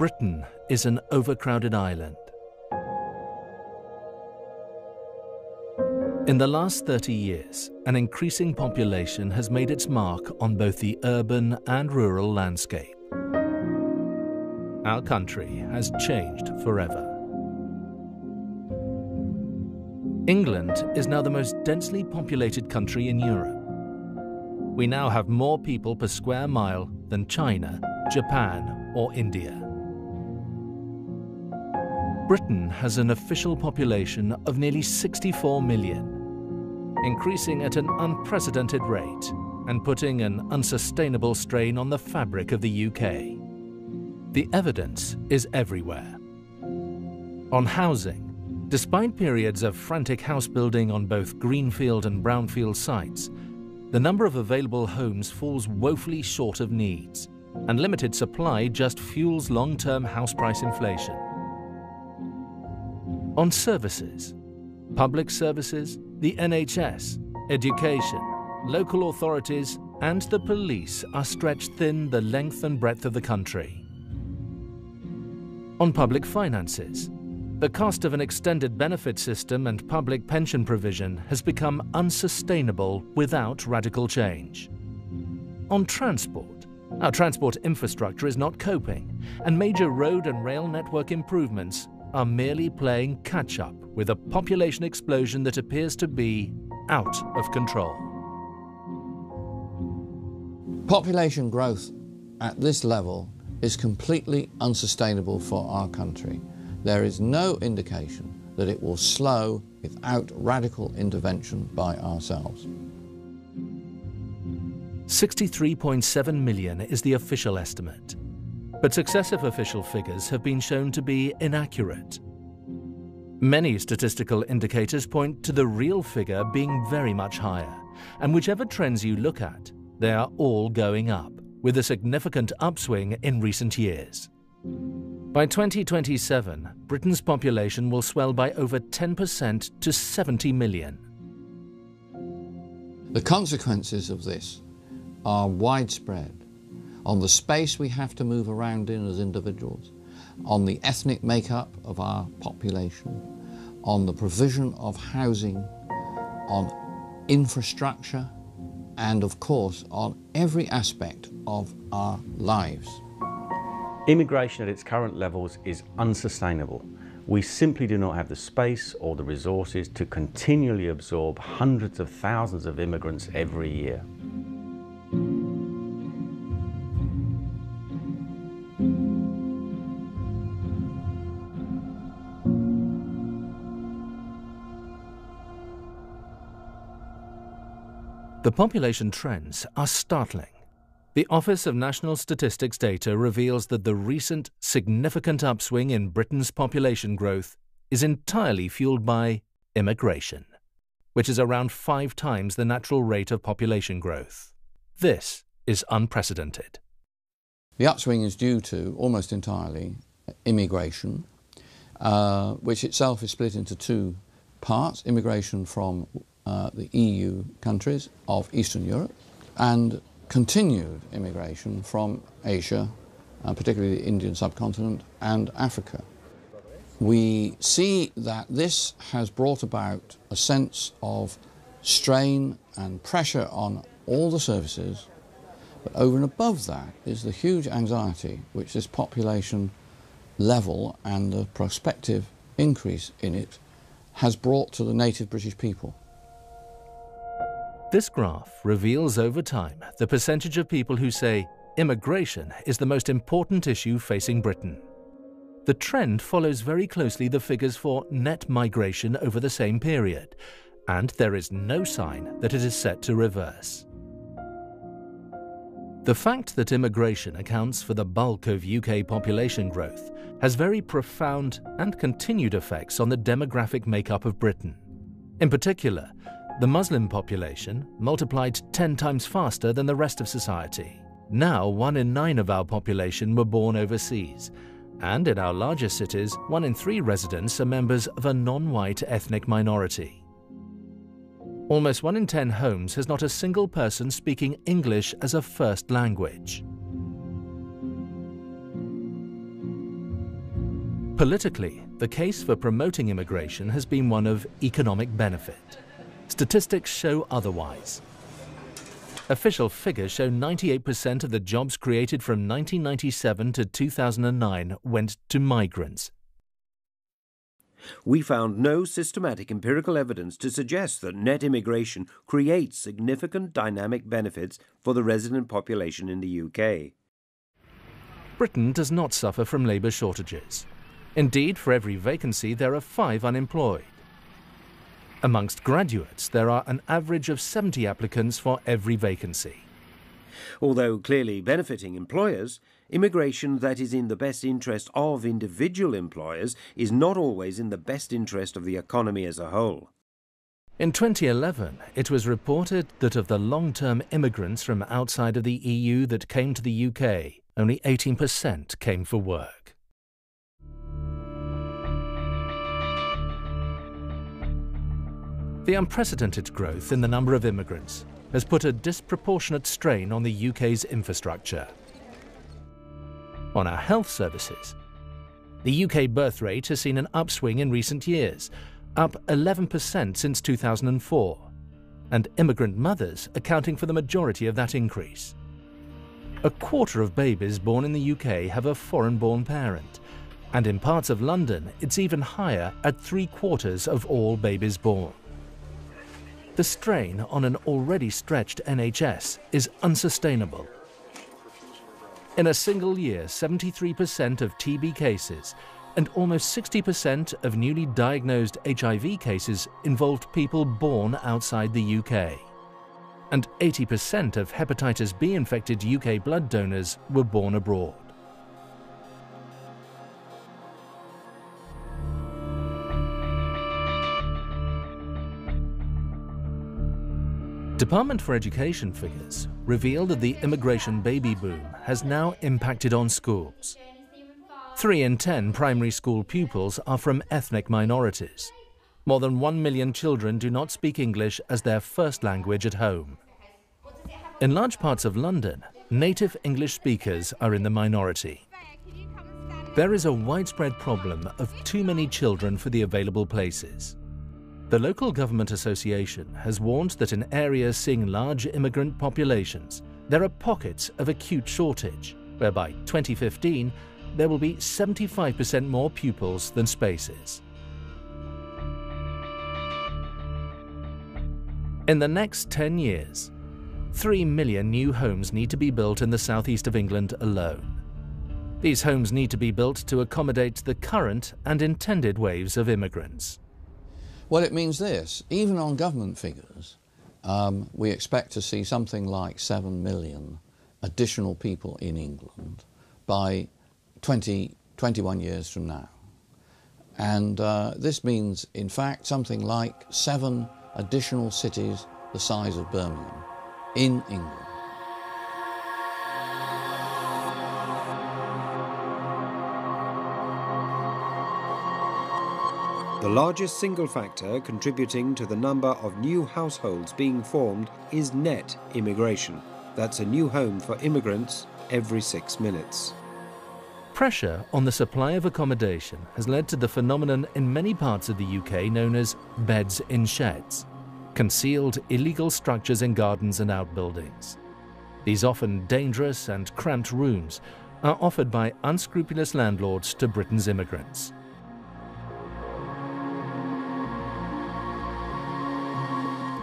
Britain is an overcrowded island. In the last 30 years, an increasing population has made its mark on both the urban and rural landscape. Our country has changed forever. England is now the most densely populated country in Europe. We now have more people per square mile than China, Japan, or India. Britain has an official population of nearly 64 million, increasing at an unprecedented rate and putting an unsustainable strain on the fabric of the UK. The evidence is everywhere. On housing, despite periods of frantic house building on both greenfield and brownfield sites, the number of available homes falls woefully short of needs, and limited supply just fuels long-term house price inflation. On services, public services, the NHS, education, local authorities, and the police are stretched thin the length and breadth of the country. On public finances, the cost of an extended benefit system and public pension provision has become unsustainable without radical change. On transport, our transport infrastructure is not coping, and major road and rail network improvements are merely playing catch-up with a population explosion that appears to be out of control. Population growth at this level is completely unsustainable for our country. There is no indication that it will slow without radical intervention by ourselves. 63.7 million is the official estimate, but successive official figures have been shown to be inaccurate. Many statistical indicators point to the real figure being very much higher, and whichever trends you look at, they are all going up, with a significant upswing in recent years. By 2027, Britain's population will swell by over 10% to 70 million. The consequences of this are widespread on the space we have to move around in as individuals, on the ethnic makeup of our population, on the provision of housing, on infrastructure, and of course on every aspect of our lives. Immigration at its current levels is unsustainable. We simply do not have the space or the resources to continually absorb hundreds of thousands of immigrants every year. The population trends are startling. The Office of National Statistics data reveals that the recent significant upswing in Britain's population growth is entirely fueled by immigration, which is around 5 times the natural rate of population growth. This is unprecedented. The upswing is due to, almost entirely, immigration, which itself is split into 2 parts: immigration from the EU countries of Eastern Europe and continued immigration from Asia, particularly the Indian subcontinent, and Africa. We see that this has brought about a sense of strain and pressure on all the services, but over and above that is the huge anxiety which this population level and the prospective increase in it has brought to the native British people. This graph reveals over time the percentage of people who say immigration is the most important issue facing Britain. The trend follows very closely the figures for net migration over the same period, and there is no sign that it is set to reverse. The fact that immigration accounts for the bulk of UK population growth has very profound and continued effects on the demographic makeup of Britain. In particular, the Muslim population multiplied 10 times faster than the rest of society. Now 1 in 9 of our population were born overseas, and in our largest cities, 1 in 3 residents are members of a non-white ethnic minority. Almost 1 in 10 homes has not a single person speaking English as a first language. Politically, the case for promoting immigration has been one of economic benefit. Statistics show otherwise. Official figures show 98% of the jobs created from 1997 to 2009 went to migrants. We found no systematic empirical evidence to suggest that net immigration creates significant dynamic benefits for the resident population in the UK. Britain does not suffer from labour shortages. Indeed, for every vacancy there are 5 unemployed. Amongst graduates, there are an average of 70 applicants for every vacancy. Although clearly benefiting employers, immigration that is in the best interest of individual employers is not always in the best interest of the economy as a whole. In 2011, it was reported that of the long-term immigrants from outside of the EU that came to the UK, only 18% came for work. The unprecedented growth in the number of immigrants has put a disproportionate strain on the UK's infrastructure. On our health services, the UK birth rate has seen an upswing in recent years, up 11% since 2004, and immigrant mothers accounting for the majority of that increase. A quarter of babies born in the UK have a foreign-born parent, and in parts of London it's even higher at 3/4 of all babies born. The strain on an already stretched NHS is unsustainable. In a single year, 73% of TB cases and almost 60% of newly diagnosed HIV cases involved people born outside the UK. And 80% of hepatitis B infected UK blood donors were born abroad. Department for Education figures reveal that the immigration baby boom has now impacted on schools. 3 in 10 primary school pupils are from ethnic minorities. More than 1 million children do not speak English as their first language at home. In large parts of London, native English speakers are in the minority. There is a widespread problem of too many children for the available places. The local government association has warned that in areas seeing large immigrant populations, there are pockets of acute shortage, where by 2015 there will be 75% more pupils than spaces. In the next 10 years, 3 million new homes need to be built in the southeast of England alone. These homes need to be built to accommodate the current and intended waves of immigrants. Well, it means this. Even on government figures, we expect to see something like 7 million additional people in England by 21 years from now. And this means, in fact, something like 7 additional cities the size of Birmingham in England. The largest single factor contributing to the number of new households being formed is net immigration. That's a new home for immigrants every 6 minutes. Pressure on the supply of accommodation has led to the phenomenon in many parts of the UK known as beds in sheds, concealed illegal structures in gardens and outbuildings. These often dangerous and cramped rooms are offered by unscrupulous landlords to Britain's immigrants.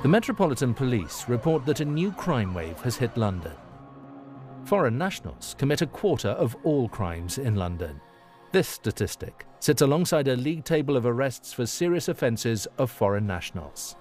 The Metropolitan Police report that a new crime wave has hit London. Foreign nationals commit a quarter of all crimes in London. This statistic sits alongside a league table of arrests for serious offences of foreign nationals.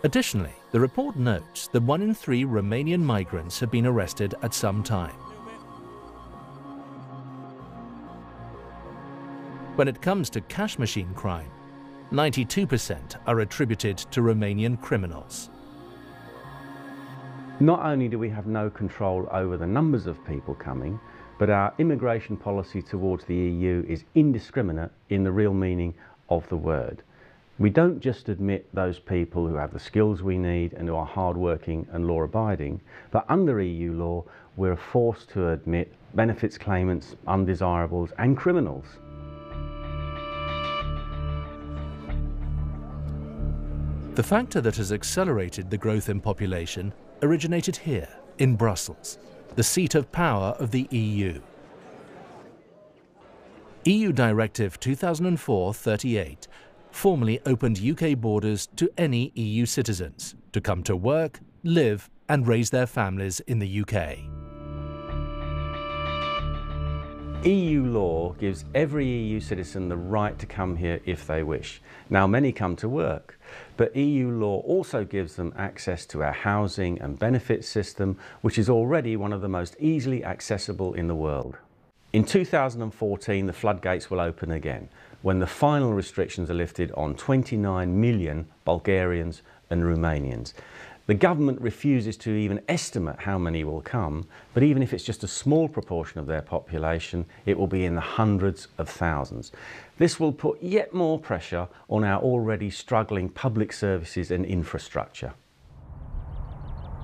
Additionally, the report notes that 1 in 3 Romanian migrants have been arrested at some time. When it comes to cash machine crime, 92% are attributed to Romanian criminals. Not only do we have no control over the numbers of people coming, but our immigration policy towards the EU is indiscriminate in the real meaning of the word. We don't just admit those people who have the skills we need and who are hard-working and law-abiding, but under EU law, we're forced to admit benefits claimants, undesirables and criminals. The factor that has accelerated the growth in population originated here, in Brussels, the seat of power of the EU. EU Directive 2004/38 formally opened UK borders to any EU citizens to come to work, live and raise their families in the UK. EU law gives every EU citizen the right to come here if they wish. Now, many come to work, but EU law also gives them access to our housing and benefits system, which is already one of the most easily accessible in the world. In 2014, the floodgates will open again, when the final restrictions are lifted on 29 million Bulgarians and Romanians. The government refuses to even estimate how many will come, but even if it's just a small proportion of their population, it will be in the hundreds of thousands. This will put yet more pressure on our already struggling public services and infrastructure.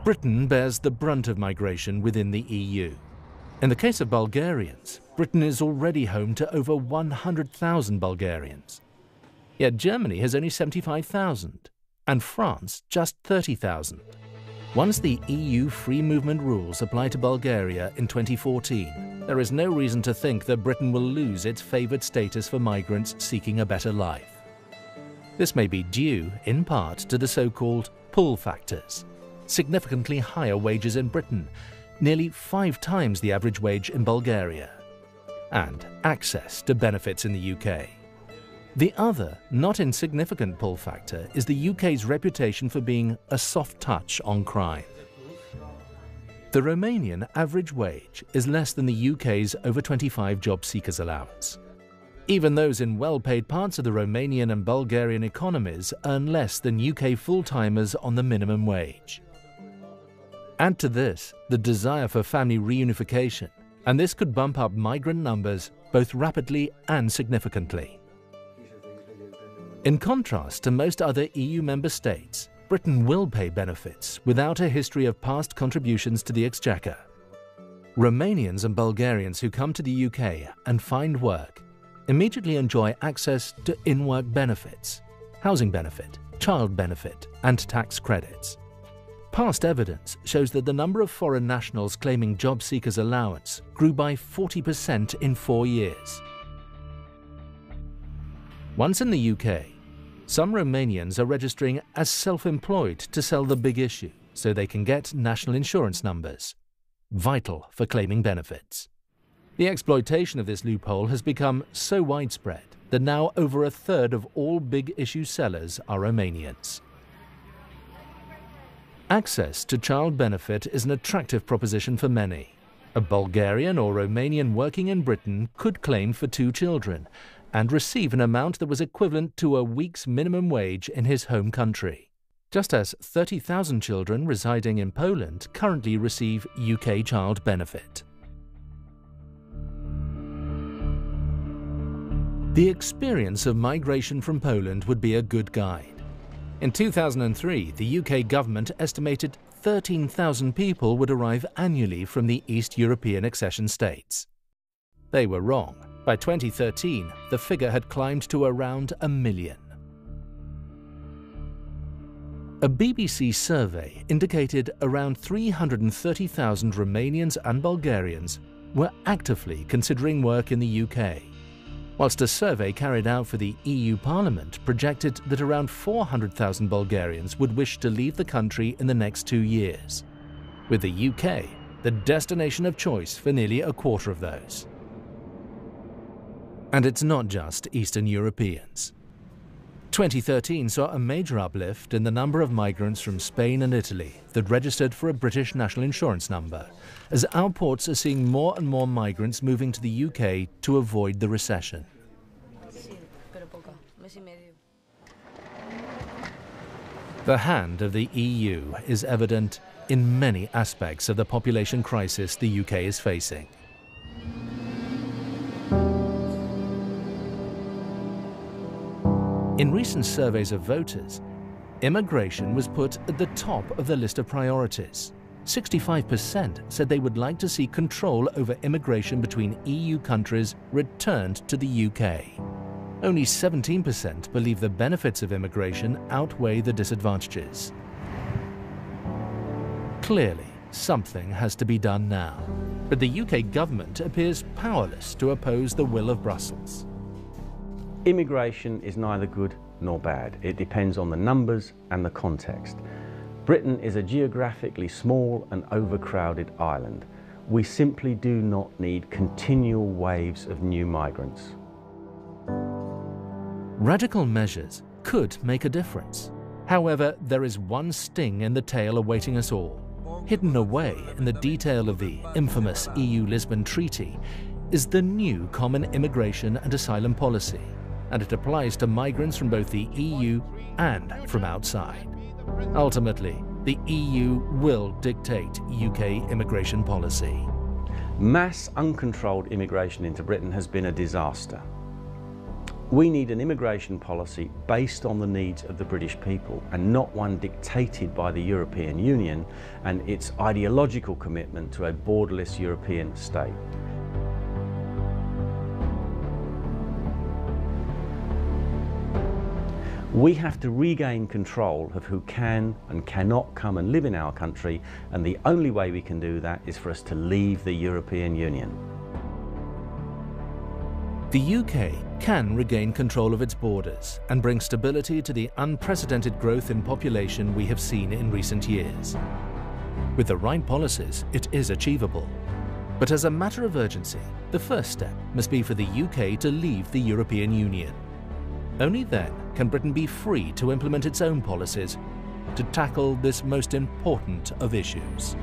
Britain bears the brunt of migration within the EU. In the case of Bulgarians, Britain is already home to over 100,000 Bulgarians. Yet Germany has only 75,000. And France just 30,000. Once the EU free movement rules apply to Bulgaria in 2014, there is no reason to think that Britain will lose its favoured status for migrants seeking a better life. This may be due, in part, to the so-called pull factors. Significantly higher wages in Britain, nearly 5 times the average wage in Bulgaria, and access to benefits in the UK. The other, not insignificant pull factor is the UK's reputation for being a soft touch on crime. The Romanian average wage is less than the UK's over 25 job seekers allowance. Even those in well-paid parts of the Romanian and Bulgarian economies earn less than UK full-timers on the minimum wage. Add to this the desire for family reunification, and this could bump up migrant numbers both rapidly and significantly. In contrast to most other EU member states, Britain will pay benefits without a history of past contributions to the exchequer. Romanians and Bulgarians who come to the UK and find work immediately enjoy access to in-work benefits, housing benefit, child benefit, and tax credits. Past evidence shows that the number of foreign nationals claiming job seekers allowance grew by 40% in 4 years. Once in the UK, some Romanians are registering as self-employed to sell the big issue so they can get national insurance numbers, vital for claiming benefits. The exploitation of this loophole has become so widespread that now over a third of all big issue sellers are Romanians. Access to child benefit is an attractive proposition for many. A Bulgarian or Romanian working in Britain could claim for 2 children and receive an amount that was equivalent to a week's minimum wage in his home country, just as 30,000 children residing in Poland currently receive UK child benefit. The experience of migration from Poland would be a good guide. In 2003, the UK government estimated 13,000 people would arrive annually from the East European accession states. They were wrong. By 2013, the figure had climbed to around 1 million. A BBC survey indicated around 330,000 Romanians and Bulgarians were actively considering work in the UK, whilst a survey carried out for the EU Parliament projected that around 400,000 Bulgarians would wish to leave the country in the next 2 years, with the UK the destination of choice for nearly a quarter of those. And it's not just Eastern Europeans. 2013 saw a major uplift in the number of migrants from Spain and Italy that registered for a British national insurance number, as our ports are seeing more and more migrants moving to the UK to avoid the recession. The hand of the EU is evident in many aspects of the population crisis the UK is facing. In recent surveys of voters, immigration was put at the top of the list of priorities. 65% said they would like to see control over immigration between EU countries returned to the UK. Only 17% believe the benefits of immigration outweigh the disadvantages. Clearly, something has to be done now, but the UK government appears powerless to oppose the will of Brussels. Immigration is neither good nor bad. It depends on the numbers and the context. Britain is a geographically small and overcrowded island. We simply do not need continual waves of new migrants. Radical measures could make a difference. However, there is one sting in the tail awaiting us all. Hidden away in the detail of the infamous EU Lisbon Treaty is the new common immigration and asylum policy, and it applies to migrants from both the EU and from outside. Ultimately, the EU will dictate UK immigration policy. Mass uncontrolled immigration into Britain has been a disaster. We need an immigration policy based on the needs of the British people and not one dictated by the European Union and its ideological commitment to a borderless European state. We have to regain control of who can and cannot come and live in our country, and the only way we can do that is for us to leave the European Union. The UK can regain control of its borders and bring stability to the unprecedented growth in population we have seen in recent years. With the right policies, it is achievable. But as a matter of urgency, the first step must be for the UK to leave the European Union. Only then can Britain be free to implement its own policies to tackle this most important of issues.